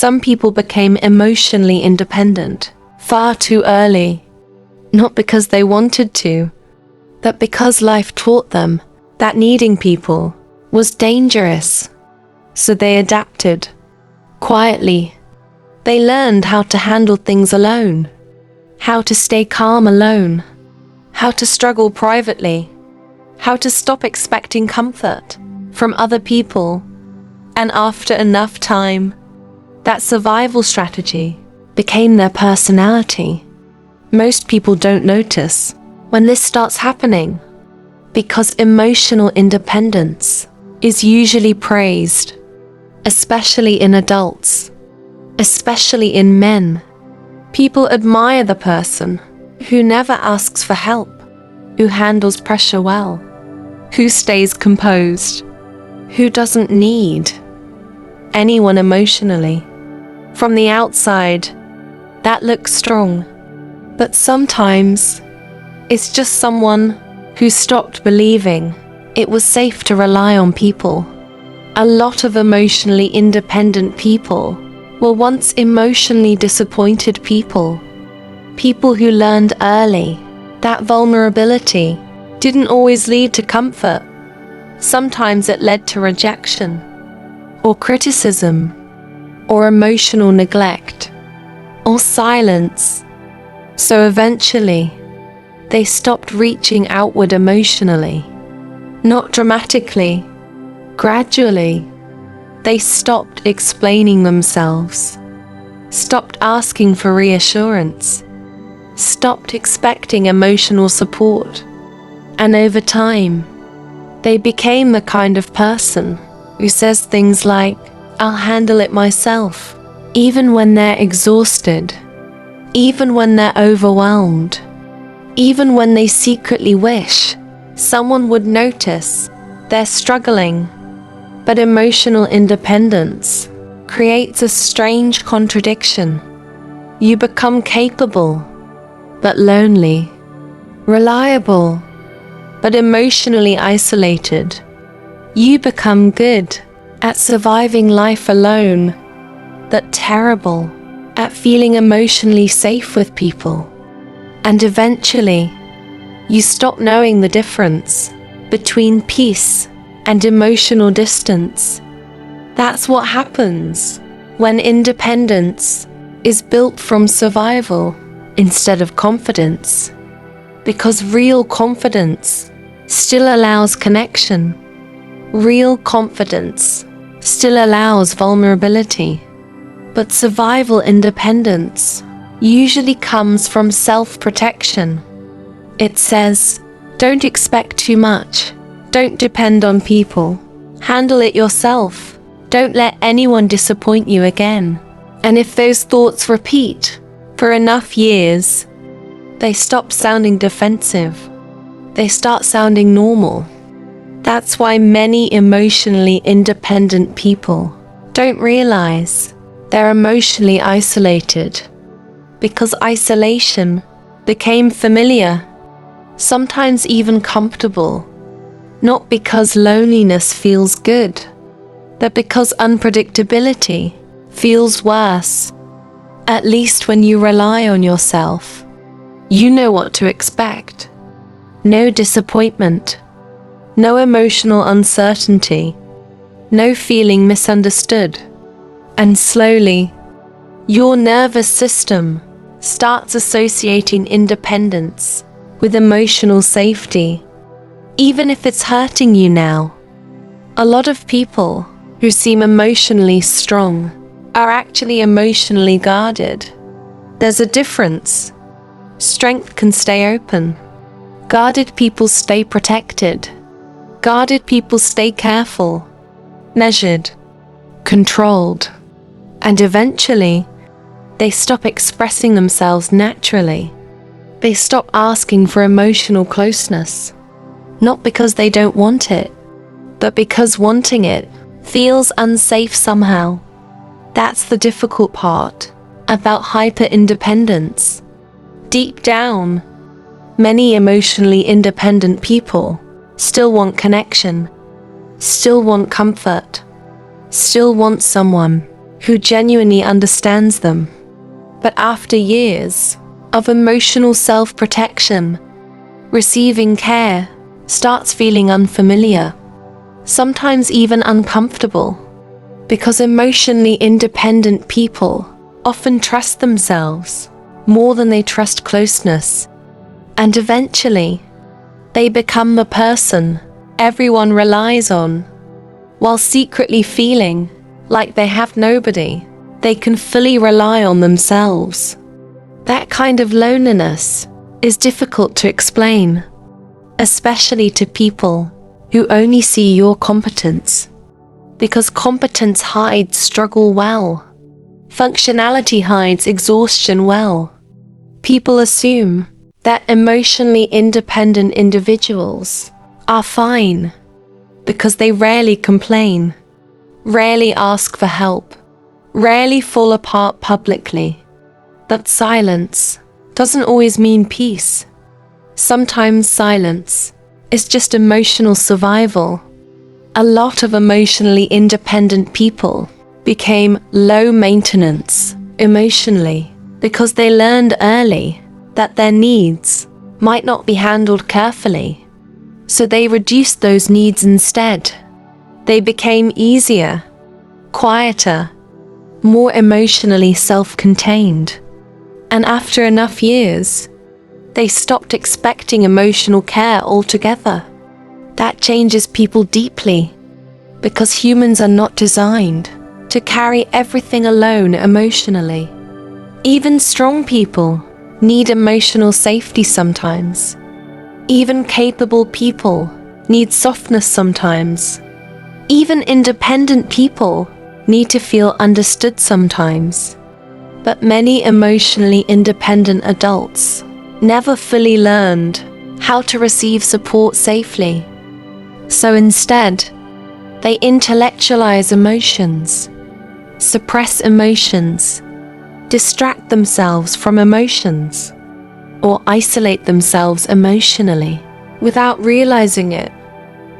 Some people became emotionally independent far too early, not because they wanted to, but because life taught them that needing people was dangerous. So they adapted. Quietly, they learned how to handle things alone, how to stay calm alone, how to struggle privately, how to stop expecting comfort from other people. And after enough time, that survival strategy became their personality. Most people don't notice when this starts happening because emotional independence is usually praised, especially in adults, especially in men. People admire the person who never asks for help, who handles pressure well, who stays composed, who doesn't need anyone emotionally. From the outside, that looks strong, but sometimes it's just someone who stopped believing it was safe to rely on people. A lot of emotionally independent people were once emotionally disappointed people. People who learned early that vulnerability didn't always lead to comfort. Sometimes it led to rejection, or criticism, or emotional neglect, or silence. So eventually, they stopped reaching outward emotionally. Not dramatically, gradually. They stopped explaining themselves, stopped asking for reassurance, stopped expecting emotional support. And over time, they became the kind of person who says things like, "I'll handle it myself," even when they're exhausted, even when they're overwhelmed, even when they secretly wish someone would notice they're struggling. But emotional independence creates a strange contradiction. You become capable, but lonely, reliable, but emotionally isolated. You become good at surviving life alone, but terrible at feeling emotionally safe with people. And eventually, you stop knowing the difference between peace and emotional distance. That's what happens when independence is built from survival instead of confidence. Because real confidence still allows connection. Real confidence still allows vulnerability. But survival independence usually comes from self-protection. It says, don't expect too much. Don't depend on people. Handle it yourself. Don't let anyone disappoint you again. And if those thoughts repeat for enough years, they stop sounding defensive. They start sounding normal. That's why many emotionally independent people don't realize they're emotionally isolated. Because isolation became familiar, sometimes even comfortable. Not because loneliness feels good, but because unpredictability feels worse. At least when you rely on yourself, you know what to expect. No disappointment, no emotional uncertainty, no feeling misunderstood. And slowly, your nervous system starts associating independence with emotional safety, even if it's hurting you now. A lot of people who seem emotionally strong are actually emotionally guarded. There's a difference. Strength can stay open. Guarded people stay protected. Guarded people stay careful, measured, controlled. And eventually, they stop expressing themselves naturally. They stop asking for emotional closeness. Not because they don't want it, but because wanting it feels unsafe somehow. That's the difficult part about hyper-independence. Deep down, many emotionally independent people still want connection, still want comfort, still want someone who genuinely understands them. But after years of emotional self-protection, receiving care starts feeling unfamiliar, sometimes even uncomfortable, because emotionally independent people often trust themselves more than they trust closeness. And eventually, they become the person everyone relies on, while secretly feeling like they have nobody they can fully rely on themselves. That kind of loneliness is difficult to explain, especially to people who only see your competence, because competence hides struggle well. Functionality hides exhaustion well. People assume that emotionally independent individuals are fine because they rarely complain, rarely ask for help, rarely fall apart publicly. But silence doesn't always mean peace. Sometimes silence is just emotional survival. A lot of emotionally independent people became low maintenance emotionally because they learned early that their needs might not be handled carefully. So they reduced those needs instead. They became easier, quieter, more emotionally self-contained. And after enough years, they stopped expecting emotional care altogether. That changes people deeply, because humans are not designed to carry everything alone emotionally. Even strong people need emotional safety sometimes. Even capable people need softness sometimes. Even independent people need to feel understood sometimes. But many emotionally independent adults never fully learned how to receive support safely. So instead, they intellectualize emotions, suppress emotions, distract themselves from emotions, or isolate themselves emotionally without realizing it.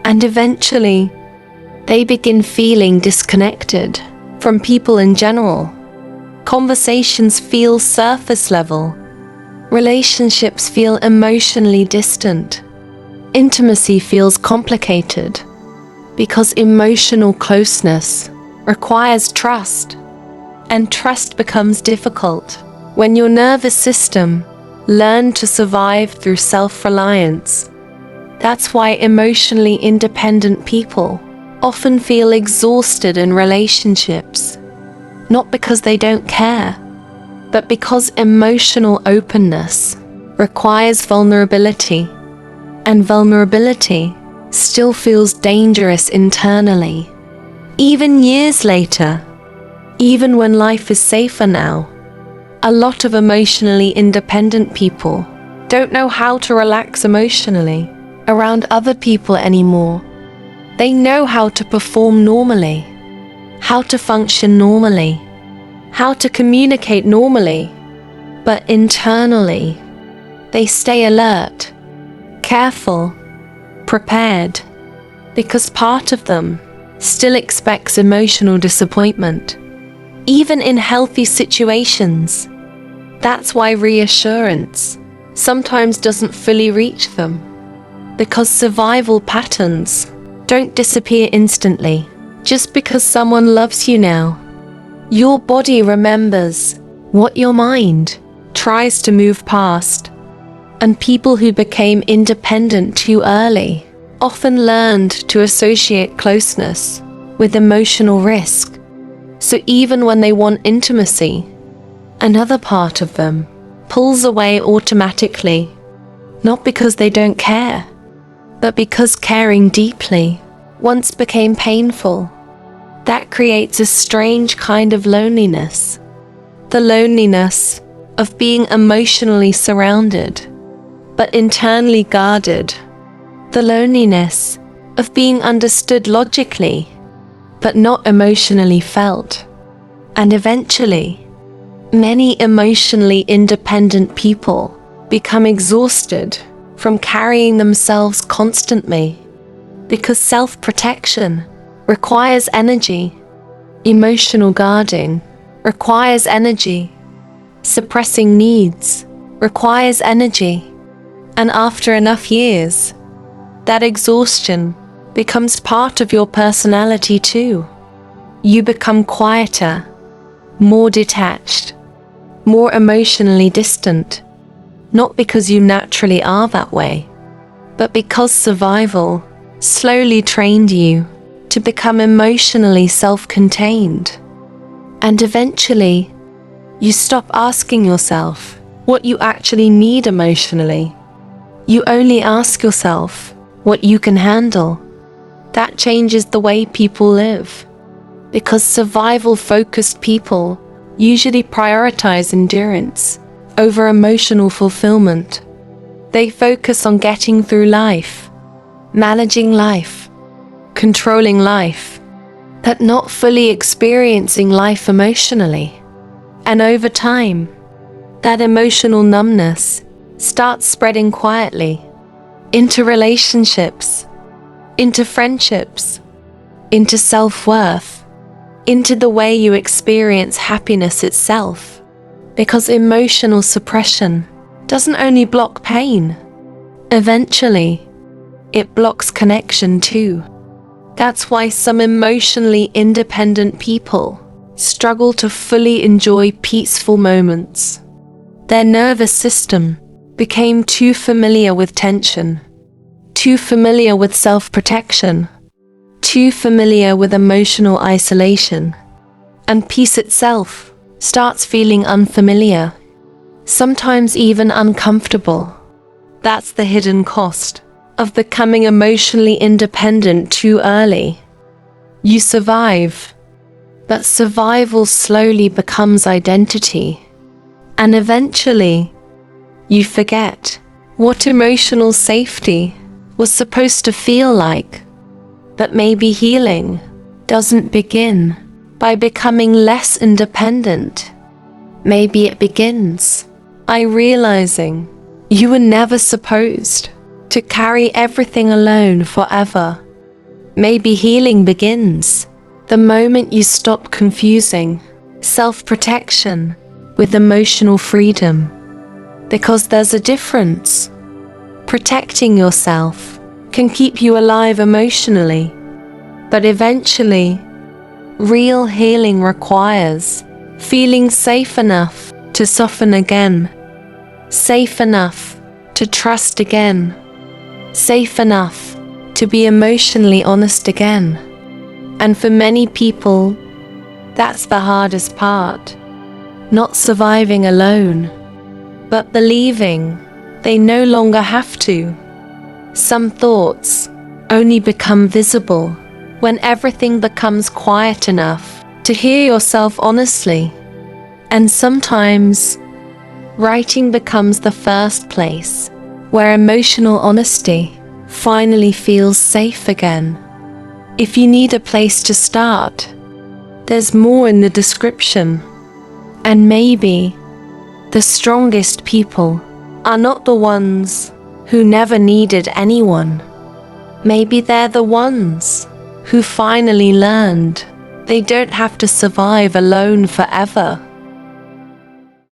And eventually, they begin feeling disconnected from people in general. Conversations feel surface level. Relationships feel emotionally distant. Intimacy feels complicated because emotional closeness requires trust, and trust becomes difficult when your nervous system learned to survive through self-reliance. That's why emotionally independent people often feel exhausted in relationships, not because they don't care, but because emotional openness requires vulnerability, and vulnerability still feels dangerous internally. Even years later, even when life is safer now, a lot of emotionally independent people don't know how to relax emotionally around other people anymore. They know how to perform normally, how to function normally, how to communicate normally, but internally, they stay alert, careful, prepared, because part of them still expects emotional disappointment, even in healthy situations. That's why reassurance sometimes doesn't fully reach them, because survival patterns don't disappear instantly. Just because someone loves you now, your body remembers what your mind tries to move past. And people who became independent too early often learned to associate closeness with emotional risk. So even when they want intimacy, another part of them pulls away automatically, not because they don't care, but because caring deeply once became painful. That creates a strange kind of loneliness. The loneliness of being emotionally surrounded, but internally guarded. The loneliness of being understood logically, but not emotionally felt. And eventually, many emotionally independent people become exhausted from carrying themselves constantly, because self-protection requires energy, Emotional guarding requires energy. Suppressing needs requires energy. And after enough years, that exhaustion becomes part of your personality too. You become quieter, more detached, more emotionally distant, not because you naturally are that way, but because survival slowly trained you to become emotionally self-contained. And eventually, you stop asking yourself what you actually need emotionally. You only ask yourself what you can handle. That changes the way people live, because survival-focused people usually prioritize endurance over emotional fulfillment. They focus on getting through life, managing life, controlling life, but not fully experiencing life emotionally. And over time, that emotional numbness starts spreading quietly into relationships, into friendships, into self-worth, into the way you experience happiness itself. Because emotional suppression doesn't only block pain, eventually, it blocks connection too. That's why some emotionally independent people struggle to fully enjoy peaceful moments. Their nervous system became too familiar with tension, too familiar with self-protection, too familiar with emotional isolation, and peace itself starts feeling unfamiliar, sometimes even uncomfortable. That's the hidden cost of becoming emotionally independent too early. You survive, but survival slowly becomes identity. And eventually, you forget what emotional safety was supposed to feel like. But maybe healing doesn't begin by becoming less independent. Maybe it begins by realizing you were never supposed to carry everything alone forever. Maybe healing begins the moment you stop confusing self-protection with emotional freedom. Because there's a difference. Protecting yourself can keep you alive emotionally, but eventually, real healing requires feeling safe enough to soften again, safe enough to trust again, safe enough to be emotionally honest again. And for many people, that's the hardest part. Not surviving alone, but believing they no longer have to. Some thoughts only become visible when everything becomes quiet enough to hear yourself honestly. And sometimes, writing becomes the first place where emotional honesty finally feels safe again. If you need a place to start, there's more in the description. And maybe the strongest people are not the ones who never needed anyone. Maybe they're the ones who finally learned they don't have to survive alone forever.